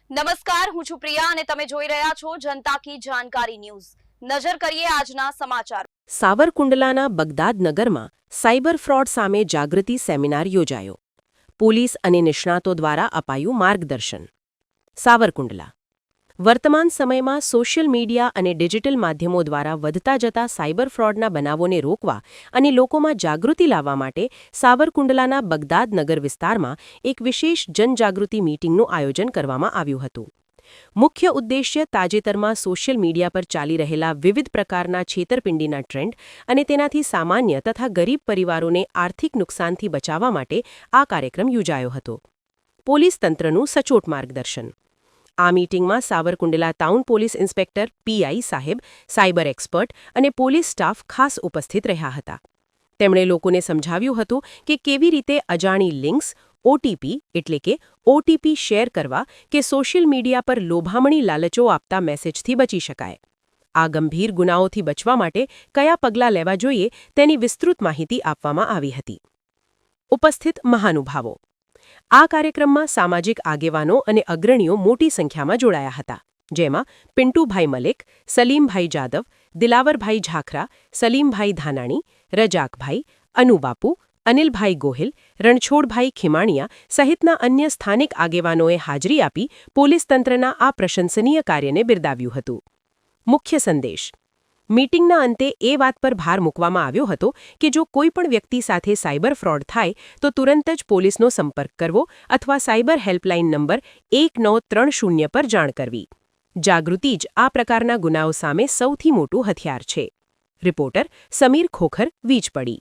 નમસ્કાર, હું છું પ્રિયા અને તમે જોઈ રહ્યા છો જનતા કી જાણકારી ન્યૂઝ। નજર કરીએ આજના સમાચાર। સાવરકુંડલાના બગદાદ નગરમાં સાયબર ફ્રોડ સામે જાગૃતિ સેમિનાર યોજાયો। પોલીસ અને નિષ્ણાતો દ્વારા અપાયું માર્ગદર્શન। સાવરકુંડલા વર્તમાન સમયમાં સોશિયલ મીડિયા અને ડિજિટલ માધ્યમો દ્વારા વધતા જતા સાયબર ફ્રોડના બનાવોને રોકવા અને લોકોમાં જાગૃતિ લાવવા માટે સાવરકુંડલાના બગદાદ નગર વિસ્તારમાં એક વિશેષ જનજાગૃતિ મીટિંગનું આયોજન કરવામાં આવ્યું હતું। મુખ્ય ઉદ્દેશ્ય તાજેતરમાં સોશિયલ મીડિયા પર ચાલી રહેલા વિવિધ પ્રકારના છેતરપિંડીના ટ્રેન્ડ અને તેનાથી સામાન્ય તથા ગરીબ પરિવારોને આર્થિક નુકસાનથી બચાવવા માટે આ કાર્યક્રમ યોજાયો હતો। પોલીસ તંત્રનું સચોટ માર્ગદર્શન। આ મીટિંગમાં Savarkundla town police inspector PI સાહેબ, સાયબર એક્સપર્ટ અને પોલીસ સ્ટાફ ખાસ ઉપસ્થિત રહ્યા હતા। તેમણે લોકોને સમજાવ્યું હતું કે કેવી રીતે અજાણી લિંક્સ, ઓટીપી એટલે કે ઓટીપી શેર કરવા કે સોશિયલ મીડિયા પર લોભામણી લાલચો આપતા મેસેજથી બચી શકાય। આ ગંભીર ગુનાઓથી બચવા માટે કયા પગલાં લેવા જોઈએ તેની વિસ્તૃત માહિતી આપવામાં આવી હતી। ઉપસ્થિત મહાનુભાવો। આ કાર્યક્રમમાં સામાજિક આગેવાનો અને અગ્રણીઓ મોટી સંખ્યામાં જોડાયા હતા, જેમાં પિન્ટુભાઈ મલિક, સલીમભાઈ જાદવ, દિલાવરભાઈ ઝાખરા, સલીમભાઈ ધાનાણી, રજાકભાઈ, અનુબાપુ, અનિલભાઈ ગોહિલ, રણછોડભાઈ ખીમાણિયા સહિતના અન્ય સ્થાનિક આગેવાનોએ હાજરી આપી પોલીસ તંત્રના આ પ્રશંસનીય કાર્યને બિરદાવ્યું હતું। મુખ્ય સંદેશ। મીટિંગના અંતે એ વાત પર ભાર મૂકવામાં આવ્યો હતો કે જો કોઈ પણ વ્યક્તિ સાથે સાયબર ફ્રોડ થાય તો તુરંત જ પોલીસનો સંપર્ક કરવો અથવા સાયબર હેલ્પલાઇન નંબર 1930 પર જાણ કરવી। જાગૃતિ જ આ પ્રકારના ગુનાઓ સામે સૌથી મોટું હથિયાર છે। રિપોર્ટર સમીર ખોખર, વીજપડી।